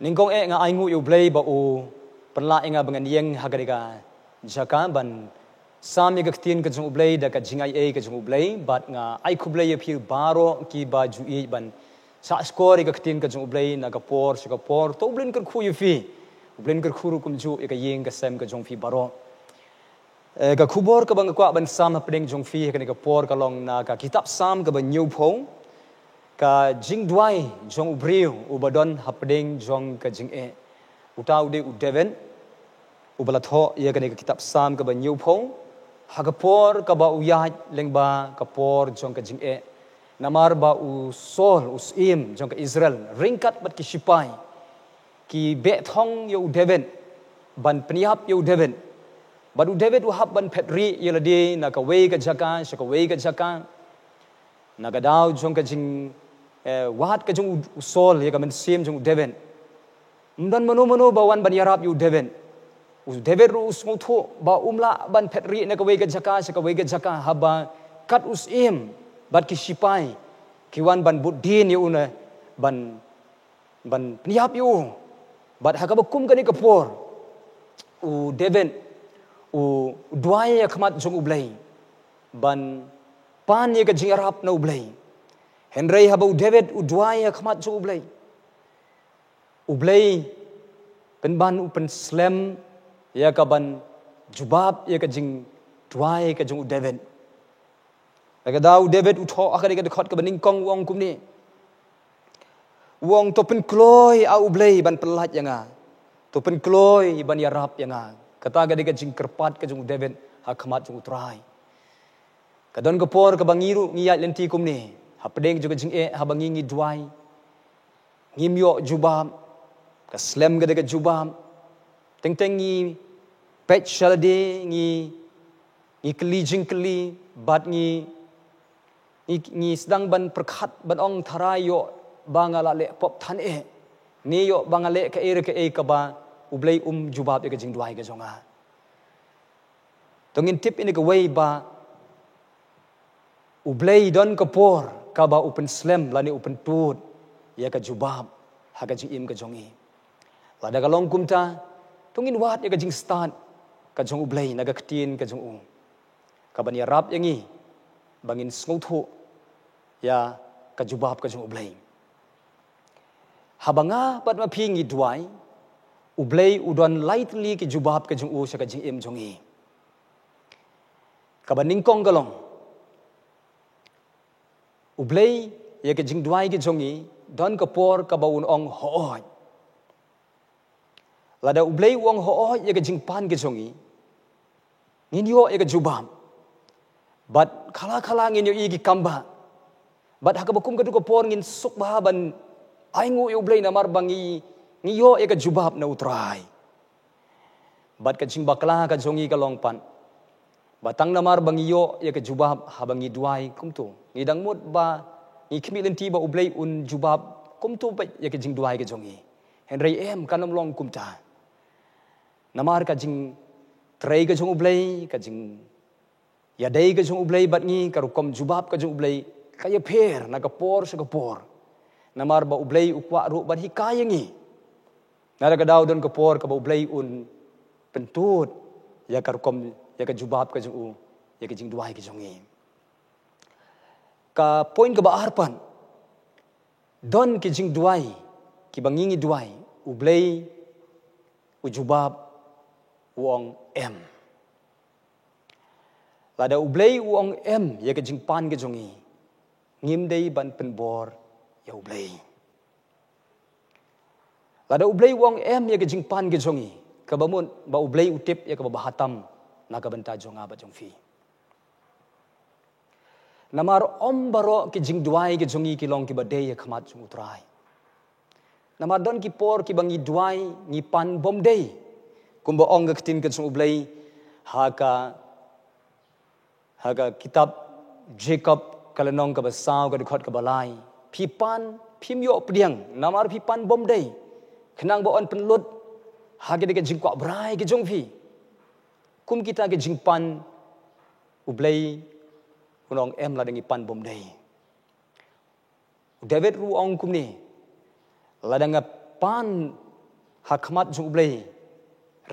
Ningkong nga aingu yu blay ba u penla inga bangan yeng hagariga jaka ban sami gaktin ka jung ublay da ka jingai ka jung ublay bat nga ai kublay phi baro ki ba ju i ban sa skori gaktin ka jung ublay na ka por sa ka por to blin kar khu yu fi blin kar khuru kum ju ka yeng ka sem ka jung fi baro ka khubor ka bang kwa ban sam pedeng jung fi ka por ka long na ka kitab sam ka ban nyu phong ka jing duai jong ubriu ubadon hapding jong ka jing utau de udeven ubalatho ye ka kitab sam ka ban nyu phong hagapor ka ba uyat lengba ka por jong ka jing namar ba u sol usim jong ka Israel ringkat bat ki sipai ki be thong yo udeven ban pniap yo udeven badu David uhab ban petri yelade na ka we ka jaka sa ka we ka jaka na ka daw jong ka jing wahat ka jong usol ya ka men sim jong David mdan mano bawan ban yarap yu David David ru usmutho ba umla ban petri na ka we ka jaka sa ka we ka jaka haba kat usim bat ki sipai ki wan ban budin yu na ban pniap yu bat hakabakum ka ni kapor u David u duai ya khamat jong ublay ban pan ya ka jingarap na ublay Henry habau David u duai ya khamat jong ublay penban u pen slam ya ka ban jubab ya ka jing duai ka jong David ka daw David u tho akari ka khot ka baning kong wong kum ni wong to pen kloy a ublay ban pelat yanga to pen kloy ban yarap yanga kata ga diga jing kerpat ka jung David hakmat jung utrai kadon ka por ka bangiru ngiyat lenti kum ni hapdeng juga jing habangi ngi duai ngimyo jubam ka slam ga diga jubam teng ngi pet shalade ngi kli jing kli bat ngi sedang ban perkhat ban ong tharayo bangala le pop than ni yo bangale ka ka ba ublay jubab ka jing duai ka jonga tongin tip ini ka way ba ublay don ka por ka ba open slam lani open tut ya ka jubab ha ka jing im ka jongi lada ka long kumta tongin wat ya ka jing start ka jong ublay naga ktin ka jong ka ban ya rap yangi bangin sngouthu ya ka jubab ka jong ublay habanga pat ma phingi duai ublay udon lightly ki jubab ka jung sa ka jing im jongi ka baning kong galong ublay ya ka jing duai ki jongi don ka por ka baun ong hooj lada ublay ong hooj ya ka jing pan ki jongi nginyo ya ka jubab bat khala nginyo igi kamba bat hakabakum ka du ka por ngin suk bahaban aingu ublay na marbangi ngiyo eka jubab na utray bat ka jing bakla ka jongi ka longpan batang namar bangiyo eka jubab habangi duai kumtu ngidang mut ba ngikmilenti ba ublay jubab kumtu ba eka jing duai ka jongi henry kanom long kumta namar ka jing tray ka jong ublay ka jing yaday ka jong ublay bat ngi karukom jubab ka jong ublay kaya per na ka por sa ka por namar ba ublay ukwa ru bat hikayangi nada ka daw don ka por ka ublay pentut ya karukom ya ka jubab ka jung ya ka jing duai ka jongi ka point ka ba arpan don ki jing duai ki bangingi duai ublay jubab uong lada ublay uong ya ka jing pan ka jongi ngimdei ban penbor ya ublay lada ublay wong ya ka jing pan ka jongi kabamun ba ublay utip ya ka bahatam na ka banta jonga ba jong fi namar baro ki jing duai ka jongi ki long ki badai ya khamat jong utrai namar don ki por ki bangi duai ngi pan bom dei kumba ong ka tin ka jong ublay ha ka kitab Jacob kalanong ka basaw ka dikhot ka balai pipan pimyo pdiang namar pipan bom dei kenang baon penlut hage de jing kwa brai ke jong phi kum kita ke jing pan ublay unong la dengi pan bom dei David ru ong kum ni ladanga pan hakmat jung ublei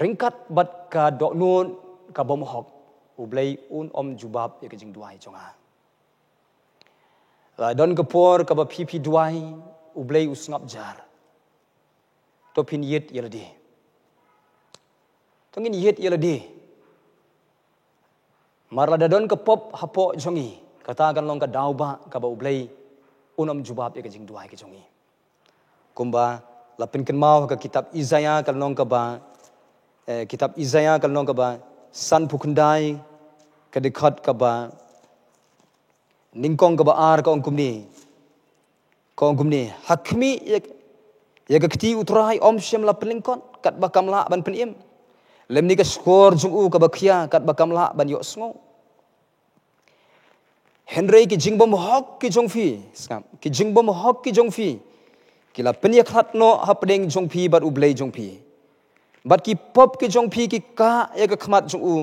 ringkat bat ka dok nun ka bom hok ublei un om jubab ya ka jing duai jonga la don ka por ka ba pipi duai ublei usngap jar to pin yet yeladi tongin yet yeladi marla da don ka pop hapo jongi kata kan long ka dauba ka ba ublei un om jubab ya ka jing duai ka jongi kumba lapin kan mau ka kitab Izaya kan long ka ba kitab Izaya kan long ka ba san pukundai ka dekat ka ba ningkong ka ba ar ka ongkum ni hakmi ya ka kti utrai om shem la pelingkon kat ba kamla ban penim lem ni ka skor jung u ka ba khia kat ba kamla ban yo sngo henry ki jingbom hok ki jongfi skam ki jingbom hok ki jongfi kila penia khat no hapdeng jongpi bat ublei jongpi bat ki pop ki jongpi ki ka ya ka khmat jong u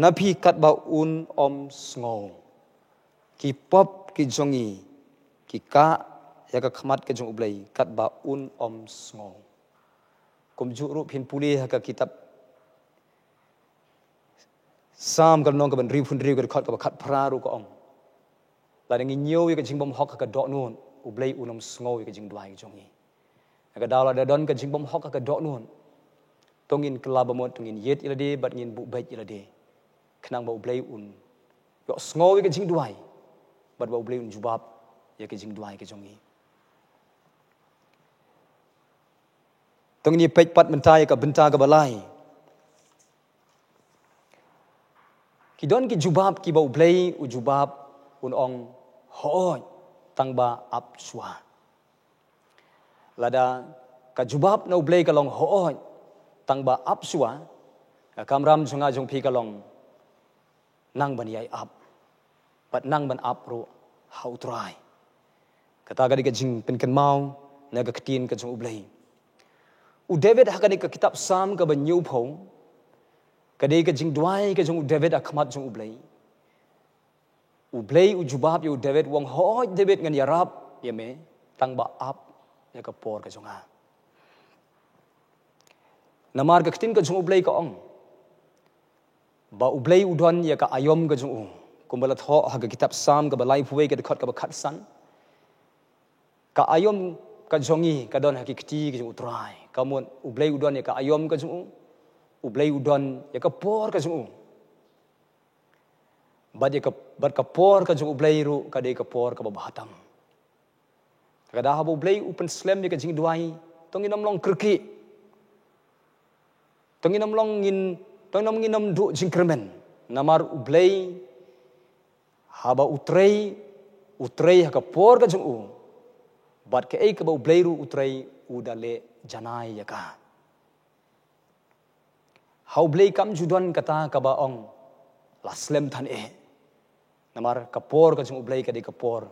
napi kat ba un om sngo ki pop ki jongi ki ka ya ka khmat ke jong ublei kat ba un om sngo kum ju ru phin puli ha ka kitab sam kan nong ka ban ri phun ri ka khat ka khat phra ru ka ong la ding nyo ya ka jingbom hok ka do nun ublei unom sngo ya ka jing duai jongi ka dawla da don ka jingbom hok ka do nun tongin kelabamot tongin yet ilade bat ngin bu bait ilade khnang ba ublei un yo sngo ya ka jing duai bat ba ublei un jubab ya ka jing duai ka jongi tongin pej pat mentai ka benta ka balai ki don ki jubab ki ba ublei u jubab un ong hoi tang ba ap swa lada ka jubab na ublei ka long hoi tang ba ap swa ka kamram junga jong pi ka long nang ban yai ap pat nang ban ap ro how try kata ga ka jing pen kan mau na ka ktin ka jong ublei u David hakani ka kitab Sam ka ban nyu phong ka dei ka jing duai ka jong David akhmat jong ublei u jubab yu David wong hoi David ngan yarap yeme tang ba ap ya ka por ka jonga namar ka ktin ka jong ublei ka ong ba ublei udon ya ka ayom ka jong u kumbala tho ha ka kitab Sam ka balai phuwe ka khot ka ba khat san ka ayom ka jongi ka don hakikti ka jong utrai kamun ublei udon ya ka ayom ka jong ublei udon ya ka por ka jong bat ka por ka jong ublei ru ka dei ka por ka bahatam ka da ha ublei upen slem ya ka jing duai tongin nam long krki tongin nam long ngin nam du jingkremen namar ublei haba utrei ha ka por ka jong bat ke ei ka ba ublei ru utrei udale janai ya ka hau blei kam judon kata ka ba ong la slem than namar kapor ka jung ublei ka de kapor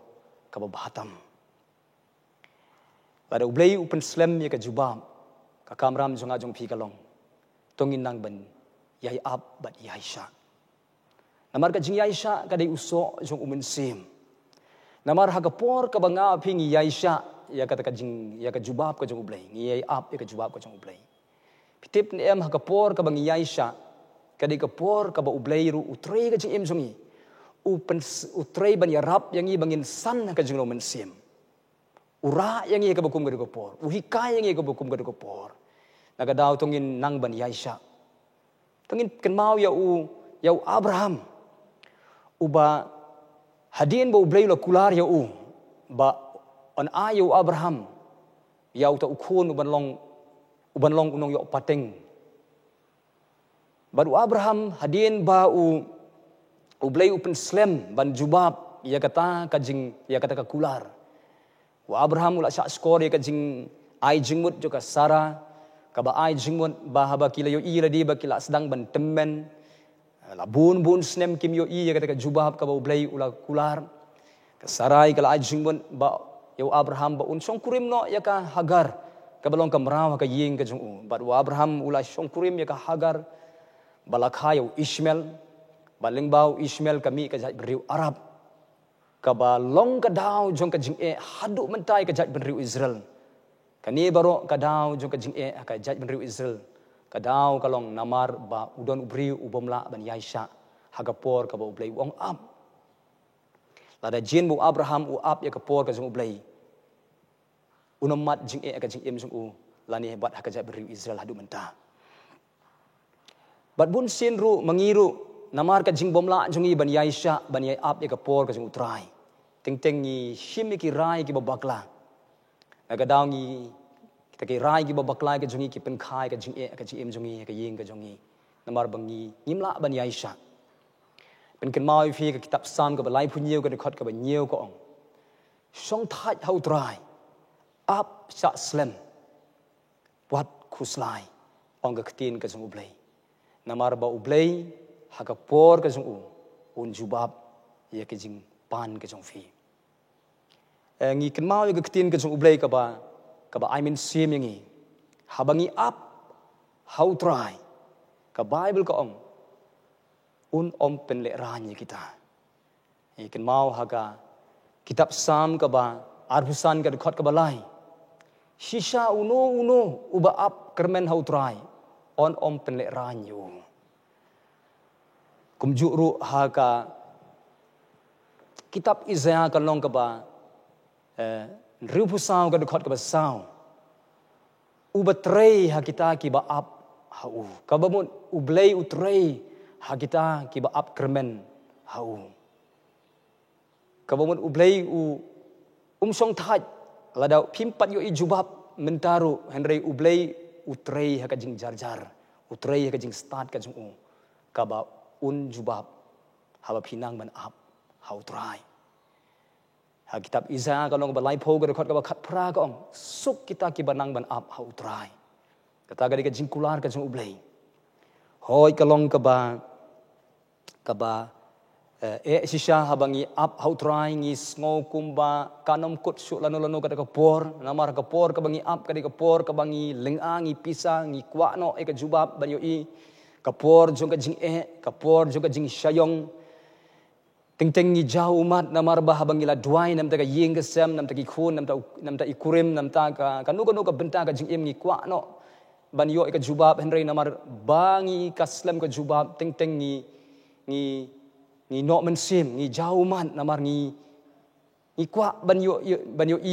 ka ba bahatam pada ublei upen slem ya ka jubam ka kamram junga jung pi kalong tongin nang ban yai ap bat yai sha namar ka jing yai sha ka de uso jung umen sim namar ha kapor ka ba nga phi ngi yai sha ya ka jing ya ka jubab ka jung ublei ngi yai ap ya ka jubab ka jung ublei pitip ni em ha kapor ka ba ngi yai sha ka de kapor ka ba ublei ru utrei ka jing em jungi upen utrei ban yarap yang i bangin san ka jing lo men sim ura yang i ka bakum ka kapor uhika yang i ka bakum ka kapor naga daw tongin nang ban yai sha tongin ken mau ya Abraham uba hadin ba ublei lo kular ya ba on ayo Abraham ya ta ukun uban long unong yo pateng baru Abraham hadin ba ublei upen slem ban jubab ya kata kajing ya kata ka kular wa Abraham ula syak skor ya kajing ai jingmut juga Sarah ka ba ai jingmut ba haba kila yo i ladi ba kila sedang ban temen la bun snem kim yo i ya kata ka jubab ka ba ublei ula kular ka Sarai kala ai jingmut ba yo Abraham ba un song kurim no ya ka Hagar ka balong ka maraw ka ying ka jung ba Abraham ula song kurim ya ka Hagar balakhayo Ishmael balingbau Ishmael kami ka jat beriu Arab ka ba long ka daw jong ka jing hadu mentai ka jat beriu Israel Kani baro kadau jong ka jing ka jaj ben riu Israel. Kadau kalong namar ba udon ubri ubomla ban Yaisha hagapor ka ba ublay wong ab. Lada jin bu Abraham u ab ya kapor ka jong ublay. Unamat jing ka jing jong u lani bat hakajat ben riu Israel hadu menta. Bat bun sin ru mangiru namar ka jing bomla jong i ban Yaisha ban yai ab ya kapor ka jong utrai. Ting ni shimi ki rai ki babakla. Kadang ni kita ki rai ki babakla ka jongi ki penkai ka jing ka jing jongi ka ying ka jongi namar bangi ngimla ban Yaisha pen ken mau fi ka kitab sam ka balai punyiu ka dekat ka banyiu ko ong song thai hau trai up sa slem wat khuslai ong ka ktin ka jong ublei namar ba ublei ha ka por ka jong un jubab ye ka jing pan ka jong fi ngi ken mau ka ktin ka jong ublei ka ba I mean sim yangi habangi up how try ka Bible ka ong om pen le ranya kita ikan mau haga kitab sam ka ba arbusan ka dekat ka balai shisha uno uba up kermen how try om pen le ranyo kumjuru haga kitab Isaiah ka long ka ba riu pusau ka dekat ka ba sau ubatrei ha kita ki ba up hau kabamun ublei utrei ha kita ki ba up kermen hau kabamun ublei song thaj lada pimpat yo ijubab mentaru henrei ublei utrei ha ka jing jar utrei ha ka jing start ka jung ka ba jubab ha ba pinang ban up hau trai ha kitab Isaiah kalong ba lai po ga dekat ka ba khat pra ka ong suk kita ki banang ban up hau trai kata ga jing kular ka jung ublei hoi kalong ka ba shisha habangi up hau trai ngi sngo kumba kanom kut su lanu ka ka por namar ka por ka bangi up ka ka por ka bangi lenga ngi pisa ngi kwa no ka jubab ban yo i ka por jung ka jing ka por jung ka jing shayong ting ni jauh umat namar bah bangila duai nam ta ka ying kesem nam ta ki khun nam ta ikurim nam ta ka kanu ka benta ka jing im ngi kwa no ban yo ka jubab henrei namar bangi kaslem ka jubab ting ni no mensim ni jauh umat namar ni kwa ban yo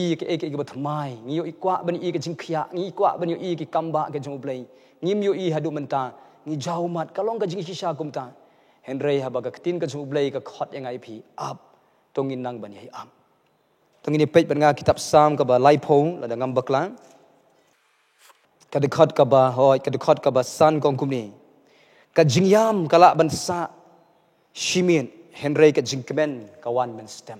i ke batmai ni yo i kwa ban i ka jing khia ni kwa ban yo i ki kamba ka jung blai ngim yo i hadu menta ni jauh umat kalong ka jing shisha kumta Henry habaga ketin ka jung ublei ka khot yang ai phi up tongin nang ban yai am tongin page ban nga kitab sam ka ba lai pho la da ngam bakla ka de khot ka ba hoi ka de khot ka ba san kong kumni ka jingyam kala ban sa shimin Henry ka jingkemen ka wan men stem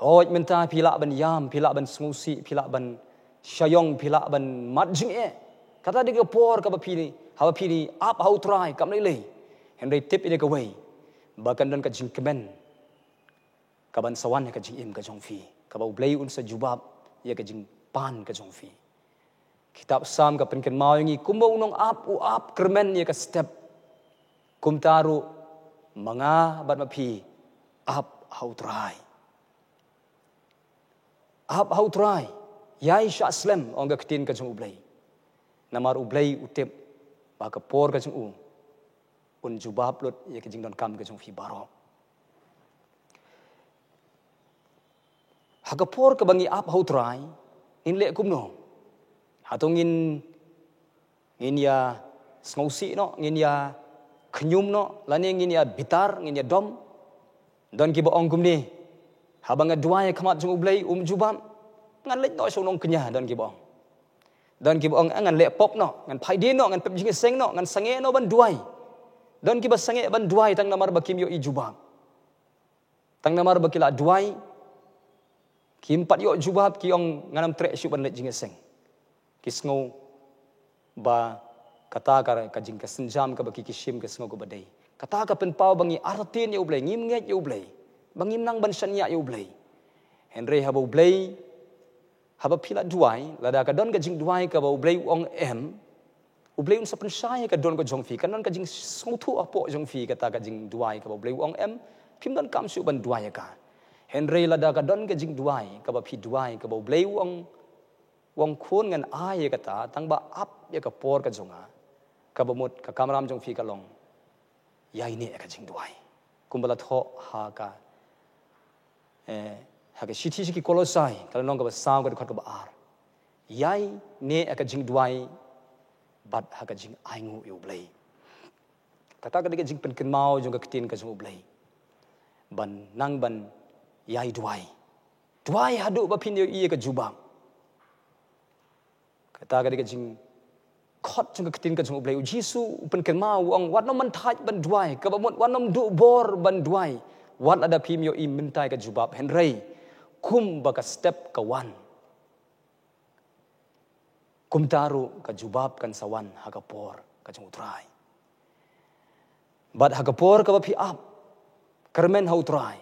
hoi menta pila ban yam pila ban smusi pila ban shayong pila ban mat jing kata de ka por ka ba phi hawa pini up how try kam lei henry tip ini ka way bakan don ka jing kemen ka ban sawan ka jing im ka jong fi ka ba blei un sa jubab ya ka jing pan ka jong fi kitab sam ka penken mau ngi kumbo unong up kermen ya ka step kum taru manga bat ma phi up how try yai sha slem ong ka ketin ka jong ublei namar ublei utip ba ka por ka jung un jubab lot ye ka jing don kam ka jung fi baro ha ka por ka bangi up how try in le kum no hatong in ya sngosi no ngin ya khnyum no lani ngin ya bitar ngin ya dom don ki bo ong kum ni habanga duai khamat jung ublei jubab ngan lek no sonong kenya don ki bo dan ki bong ngan le pop no ngan phai din no ngan pep jing seng no ngan sange no ban duai dan ki ba sange ban duai tang namar bakim yo ijubab tang namar bakila duai ki empat yo jubab ki ong nganam tre shu ban le jing seng ki sngo ba kata ka jing ka senjam ka baki ki shim ka sngo ko badai kata ka pen pau bangi artin yo blai ngim nget yo blai bangim nang ban sanya yo blai henry habo blai haba pila duai lada ka don ka jing duai ka ba ublei ong ublei un sapen sai ka don ka jong fi kanon ka jing smutu apo jong fi kata ka jing duai ka ba ublei ong phim don kam su ban duai ka Henry lada ka don ka jing duai ka ba phi duai ka ba blei wang khun ngan ai ka ta tang ba up ya ka por ka jonga ka ba mut ka kamram jong phi ka long yai ne ka jing duai kumbala tho ha ka ha ka shithi ki kolosai ka long ka ba saw ka khot ka ba ar yai ne ka jing duai bat ha ka jing ai ngu yu blei kata ka jing pen ken mau jong ka tin ka jong blei ban nang ban yai duai hadu ba phin ye ka jubang kata ka jing khot jong ka tin ka jong blei jisu pen ken mau ang wat no man thai ban duai ka ba mot wat nom du bor ban duai wat ada phim yo im min tai ka jubab henrei kum ba ka step ka wan kum taru ka jubab kan sawan ha ka por ka jong utrai bat ha ka por ka ba phi up kermen ha utrai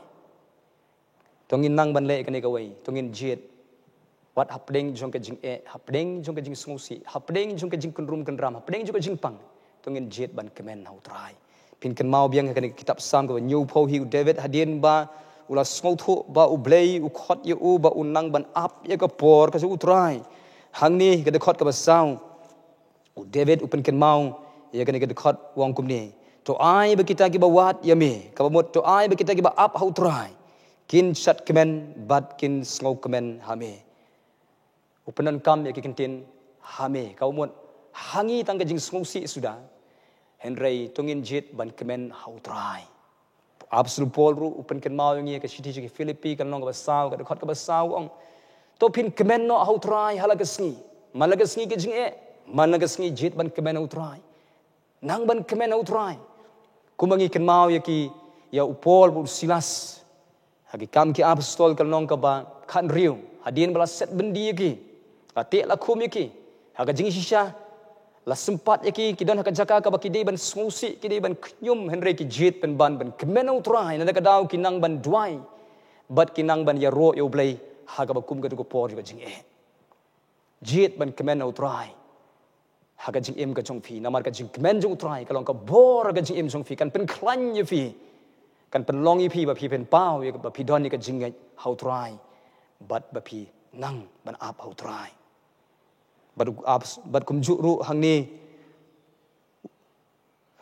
tongin nang ban le ka ne ka wei tongin jet wat hapdeng jong ka jing hapdeng jong ka jing smusi hapdeng jong ka jing kunrum kan ram hapdeng jong ka jing pang tongin jet ban kemen ha utrai pin kan mau biang ka ne kitab sam ka new pho hi David hadien ba ula smol thu ba u blei u khot ye u ba u nang ban up ye ka por ka su utrai hang ni ka de khot ka ba sao u David u pen kan mau ye ka ne ka de khot wong kum ni to ai ba kita ki ba wat ya me ka ba mot to ai ba kita ki ba up ha utrai kin sat kemen bat kin sngau kemen ha me upenan kam ya kikintin hame kau mot hangi tang ka jing sngsi sudah henrei tongin jet ban kemen hau trai absolu pol ru upen ken mau ngi ka city ki Philippi kan long ka basau ka khot ka basau ong to pin kemen no hau trai halagasni malagasni ke jing malagasni jet ban kemen hau trai nang ban kemen hau trai kumangi ken mau ya ki ya upol bu silas hagi kam ki apostol kan long ka ba khan riu hadin bala set bendi ki ate la khum ki haga jing shisha la sempat ki kidon haga jaka ka baki dei ban smusi ki dei ban knyum henry ki jet pen ban kemenau trai na ka dau ki nang ban duai bat ki nang ban ya ro yo blai haga bakum ka ko por ka jing jet ban kemenau trai haga jing em ka jong phi namar ka jing kemen jong trai ka long ka bor ka jing em jong phi kan pen klan ye phi kan pen long phi ba phi pen pau ye ba phi don ni ka jing how try bat ba phi nang ban ap how try bat kum ju ru hang ni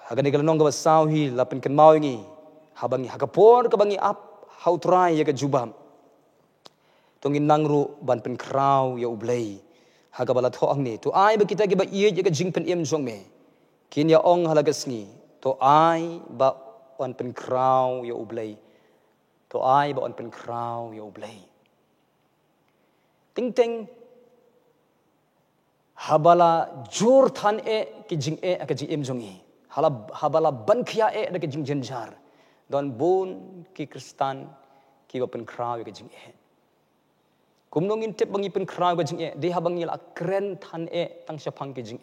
haga ni ka long ka sao hi la pen kan mau ngi habangi haga por ka bangi ap how try ye ka jubam tongin nang ru ban pen kraw ye ublei haga bala tho ang ni to ai ba kita ki ba ye ka jing pen em jong me kin ya ong halagas ni to ai ba on pen kraw ya ublei to ai ba on pen kraw ya ublei ting ting habala jur than ki jing ka jing em jong habala ban khia da ki jing jenjar don bon ki kristan ki ba pen kraw ya jing kumnong in tep bangi pen kraw ka jing de habangi la kren than tang sapang ki jing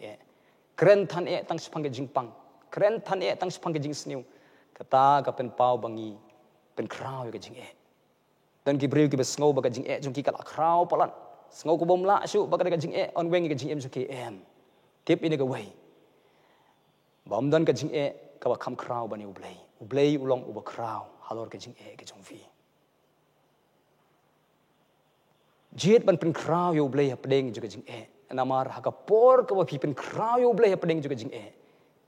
kren than tang sapang ki jing pang kren than tang sapang ki jing sniu kata ka pen pau bangi pen kraw ka jing dan ki breu ki besngau ba ka jing jong ki kala kraw palan sngau ko bom la su ba ka jing on weng ka jing em ki em tip ini ka wei bom dan ka jing ka ba kham kraw ba ni ublei ulong uba kraw halor ka jing ka jong fi jet ban pen kraw yo ublei hapdeng jo ka jing namar ha ka por ka ba pi pen kraw yo ublei hapdeng jo ka jing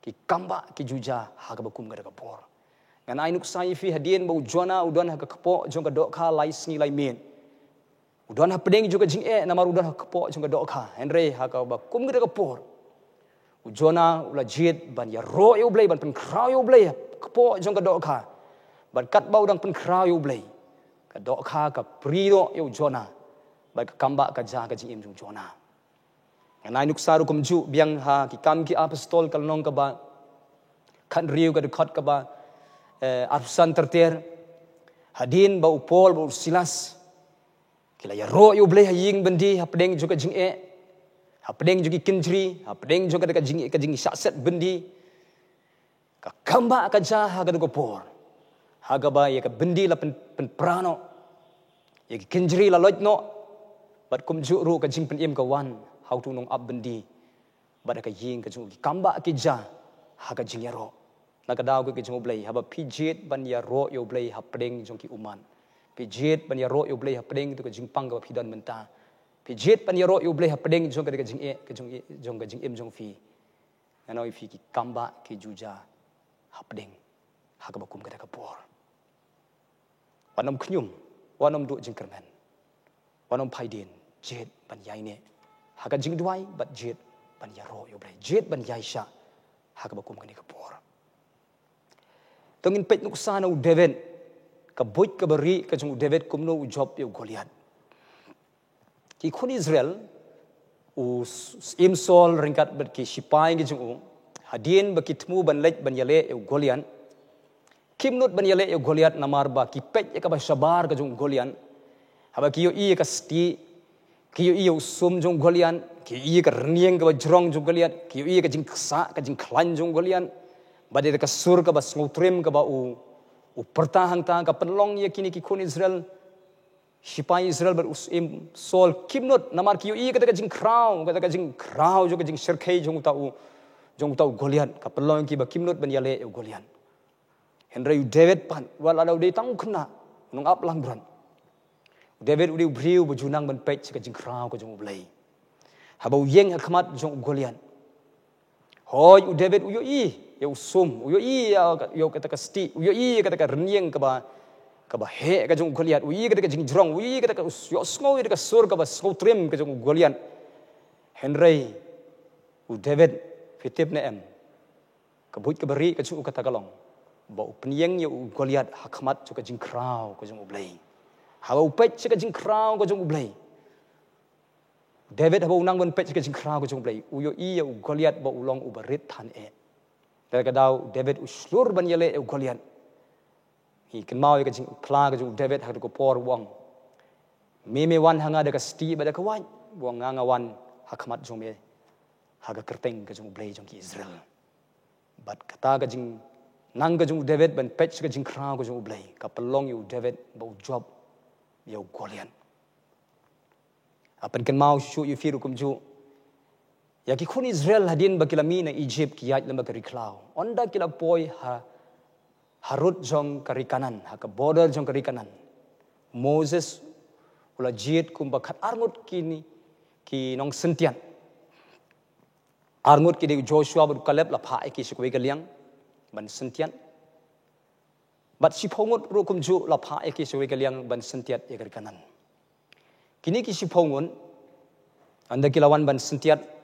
ki kamba ki juja ha ka ba kum ga ka por ngan ai nuk sai fi hadien bo jona udon ha ka kpo jong ka do kha lai sni lai men udon ha pedeng juga jing namar udon ha kpo jong ka do kha henre ha ka ba kum ga ka por ujona ula jet ban ya ro yo blai ban pen kraw yo blai kpo jong ka do kha ban kat bau dang pen kraw yo blai ka do kha ka prido yo jona ba ka kamba ka ja ka jing em jong jona ngan ai nuk saru kum ju biang ha ki kam ki apostol kal nong ka ba kan riu ka de khot ka ba absan terter hadin ba upol ba silas kila ya ro yo blai haying bendi hapdeng juga jing hapdeng juga kinjri hapdeng juga ka jing set bendi ka kamba ka ja ha ka por ha ga ba ya ka bendi la pen prano ya ki kinjri la lojno bat kum ju ru ka jing pen em ka wan how tu nong ab bendi ba ka ying ka jing kamba ki ja ha ka jing ya ro nakadaw ko kijong blay haba pijet ban ya ro yo blay hapdeng jong ki uman pi jet ban ya ro yu blei hapdeng tu ka jingpang ka phidan menta pi jet ban ya ro yu blei hapdeng jong ka jing e ka jong ka jing em jong fi anoi fi ki kamba ki juja hapdeng ha ka bakum ka por wanom khnyum wanom du jing kermen wanom phaidin jet ban yai ne ha ka jing duai bat jet ban ya ro yu blei jet ban yai sha ha ka bakum ka ni ka por tongin pet nuk sana u David ka boit ka bari ka jong David kumno u job yu Goliath ki khun Israel u im sol ringkat bet ki sipai ngi jong u hadien ba ki tmu ban lej ban yale yu Goliath kimnut ban yale yu Goliath namar ba ki pet ka ba sabar ka jong Goliath haba ki yo i ka sti ki yo i yo sum jong Goliath ki i ka rnieng ka ba jrong jong Goliath ki yo i ka jing ksa ka jing klan jong Goliath badai ka sur ka ba snotrim ka ba u pertahang ta ka penlong ye kini ki khun Israel sipai Israel ber im sol kimnot namar ki i ka jing krau jo ka jing serkhei jong ta u Goliath ka penlong ki ba kimnot ban yale u Goliath Henry David pan wala law dei tang khna nong ap lang bran David udi briu bu junang ban pech ka jing krau ka jong blai habau yeng khmat jong Goliath hoi u David u yo i yo sum yo i yo kata ka sti yo i kata ka rnieng ka ba he ka jong Goliath u i kata ka jing jrong u i kata ka yo sngo i ka sur ka ba sngo trim ka jong Goliath Henry u David fitip na em ka buit ka bari ka chu kata kalong ba u pnieng yo Goliath hakmat chu ka jing krau ka jong blai ha u pech ka jing krau ka jong blai David habau nang ban pech ka jing krau ka jong blai u yo i yo Goliath ba ulong u barit than e Daga daw David uslur ban yale u Goliath hi kan mau ka jing pla ka jong David ha ko por wong me wan hanga da ka sti ba da ka wan wong nga wan hakmat jong me ha ka kerteng ka jong blai jong ki Israel bat kata ka jing nang ka jong David ban pech ka jing krau ka jong blai ka pelong yu David ba job yu Goliath apan kan mau shu yu firu kum ju ya ki khun Israel hadin bakilami na Egypt ki yat lama kari klau onda kila poi harut jong kari kanan ha ka border jong kari kanan Moses ula jit kum bakat arngut kini ki nong sentian arngut ki de Joshua bu Caleb la pha ki sikwe galiang ban sentian bat sipongut ru kum ju la pha ki sikwe galiang ban sentiat ya kari kanan kini ki sipongun anda kilawan ban sentiat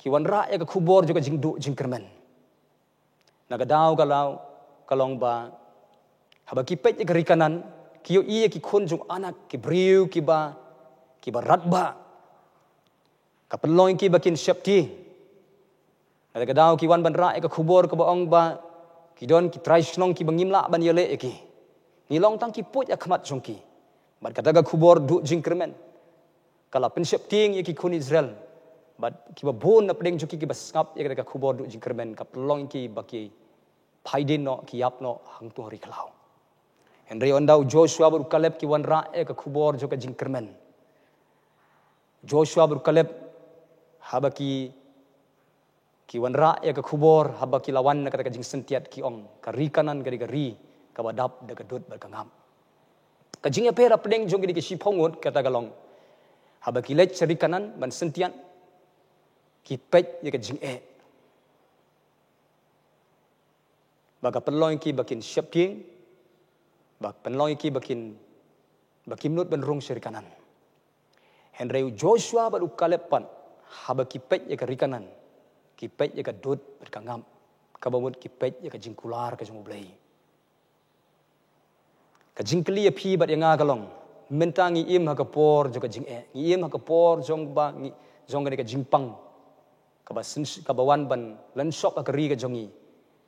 kiwan ra ya ka khubor juga jing kermen naga daw kalong ba haba ki pet ya kanan kiyo iya ki khun jung anak ki briu ki ba ratba ka pelong ki bakin syapti naga daw kiwan ban ra ya ka khubor ka ba ong ba ki don ki trai snong ki bangimla ban yele ki nilong tang ki put ya khmat jong ki bat kata ka khubor du jing kermen kala pensyapting ya ki khun Israel but kiba bon na pedeng juki kiba skap ya ka khubor du jing kermen ka pelong ki baki phaidin no ki yap no hang tu hari klau Henry ondau Joshua ber Caleb ki wan ra ka khubor jo ka jing kermen Joshua ber Caleb haba ki wan ra ya ka khubor haba ki lawan na ka jing sentiat ki ong ka ri kanan ka ri ka badap da ka dut ber ka ngam ka jing ya pera pedeng jong ki sipongut kata galong haba ki lech ri kanan ban sentian ki pech ya ka jing baga penlong ki bakin syapting bak penlong ki bakin nut ban rong seri kanan Henry Joshua baru Caleb pan haba ki pech ya ka ri kanan ki pech ya ka dut ber ka ngam ka bamut ki pech ya ka jing kular ka jong blai ka jing kli ya phi bat ya nga kalong mentangi im ha ka por jo ka jing im ha ka por jong ba ngi jong ka jing pang ka ba wan ban lan shop ka ri ka jongi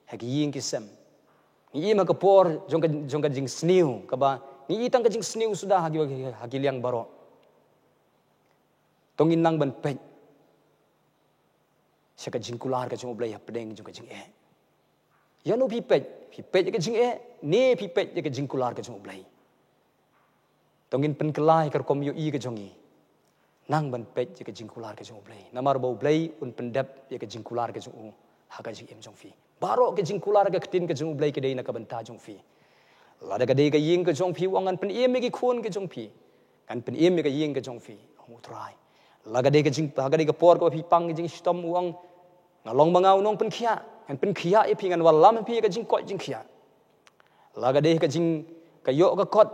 ha ki ying ki sem ngi ma ka por jong ka jing sniu ka ba ngi tang ka jing sniu sudah ha ki liang baro tongin nang ban pech sa ka jing kular ka jong blai ha pedeng jong ka jing ya no pi pech ka jing ne pi pech ka jing kular ka jong blai tongin pen kelai ka kom yo i ka jongi nang ban pech ka jing kular ka jong blai namar bau blai un pendap ya ka jing kular ka jong ha ka jing em jong fi baro ka jing kular ka tin ka jong blai ka dei na ka banta jong fi la da ka de ka ying ka jong phi wangan pen em ki khun ka jong phi kan pen em ka ying ka jong phi ong utrai la ka de ka jing pa ka de ka por ko phi pang jing stom wang ngalong mangau nong pen khia kan pen khia e phi ngan wal lam phi ka jing ko jing khia la ka de ka jing ka yo ka kot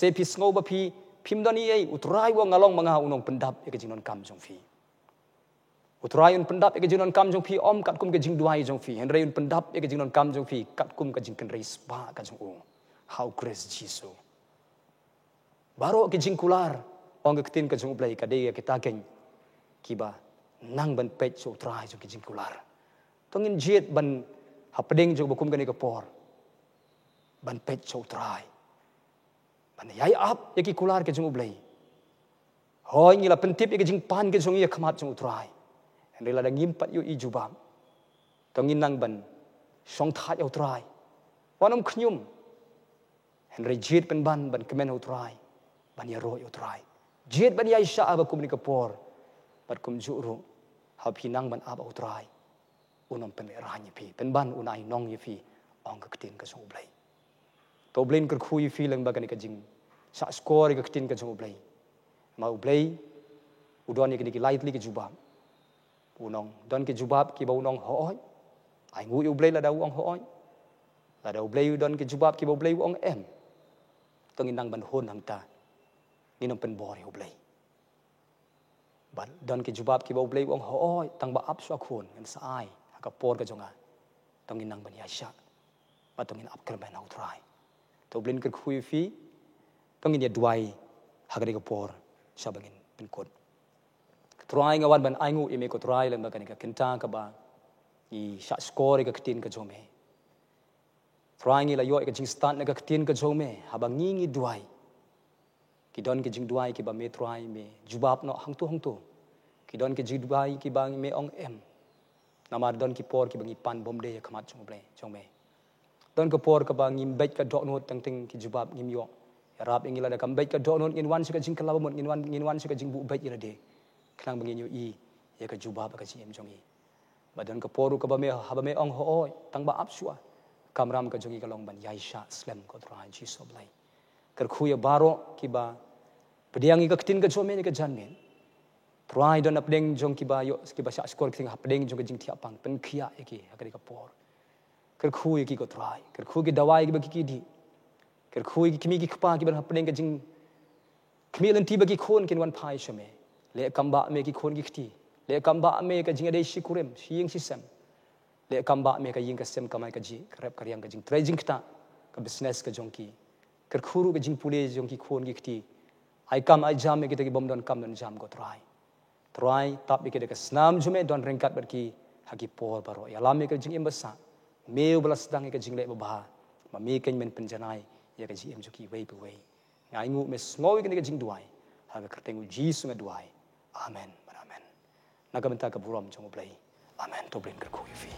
se phi sngo ba phi phim doni ei utrai wa ngalong mangau nong pendap e ka jing non kam jong phi utrai un pendap e ka jing non kam jong phi om kat kum ka jing duai jong phi hen rei un pendap e ka jing non kam jong phi kat kum ka jing kan rei spa ka jong o how grace Jesus baro ki jing kular ong ka tin ka jong play ka de ka ta ken kiba nang ban pet so trai jong ki jing kular tongin jet ban hapdeng jong bakum ka ni ka por ban pet so trai ban yai up ya ki kular ka jong play hoi ngila pentip ya ki jing pan ka jong ya khamat jong trai en la da ngimpat yu i jubam tongin nang ban song that yo trai wanom khnyum en re jet ban ban kemen ho trai ban ya ro yo trai jet ban ya isha ba kum ni ka por bat kum ju ro ha phi nang ban ab ho trai unom pen ra ni phi pen ban unai nong ye phi ong ka tin ka jong blai to blin ka khu yi phi lang ba ka ni ka jing sa score ka tin ka jong blai ma blai udon ni ki lightly ki jubam unong don ki jubab ki ba unong hoi ai ngu yu blai la da ong hoi la da blai don ki jubab ki ba blai ong em tong inang ban hon hang ta ni nom pen bor yu blai ban don ki jubab ki ba blai ong hoi tang ba ap swa khun ngan sa ai ka por ka jonga tong inang ban ya sha ba tong in ap kar ban au trai to blin ka khui fi tong in ya duai ha ka ka por sha bangin pen kot try ngawan ban aingu ime ko try lang bakani ka kenta ka ba I sha score ka tin ka jome try ngi la yo ka jing start na ka tin ka jome ha ba ngi duai ki don ki jing duai ki ba me try me jubab no hang tu ki don ki jing duai ki ba me ong em namar don ki por ki ba ngi pan bom de ya khamat jome don ka por ka ba ngi bet ka dok no tang ting ki jubab ngi yo rap ngi la da kam bet ka dok no ngin wan ka jing kala mon ngin wan ka jing bu bet ira de klang bangin yu I ya ka jubab ka ji em jong I badon ka poru ka ba me ha ba me ong hoi tang ba ap sua kamram ka jongi ka long ban yai sha slam ko trai ji so blai kar khu ya baro ki ba pediang I ka tin ka jome ni ka jan men trai don apdeng jong ki ba yo ki ba sha skor ki hapdeng jong ka jing thia pang pen khia e ki ha ka por kar khu ki ko trai kar khu ki dawai ki ba ki di kar khu ki kimi ki khpa ki ban hapdeng ka jing kimi len ti ba ki khon kin wan phai shame le kamba me ki khon ki khti le kamba me ka jinga dei shikurem shiying sisem le kamba me ka ying ka sem kamai ka ji krep karyang ka jing trading kta ka business ka jongki kar khuru ka jing pule jongki khon ki khti ai kam ai jam me ki bom don kam don jam go try tap me ki ka snam jume don rengkat ber ki hagi por baro ya lam me ka jing embasa meu belas dang ka jing le ba ma me ken men penjanai ya ka ji em juki wei pe wei ngai ngu me snoi ka jing duai ha ka kertengu ji sunga duai amen amen nagamenta ka buram jong blai amen to blin ka khu fi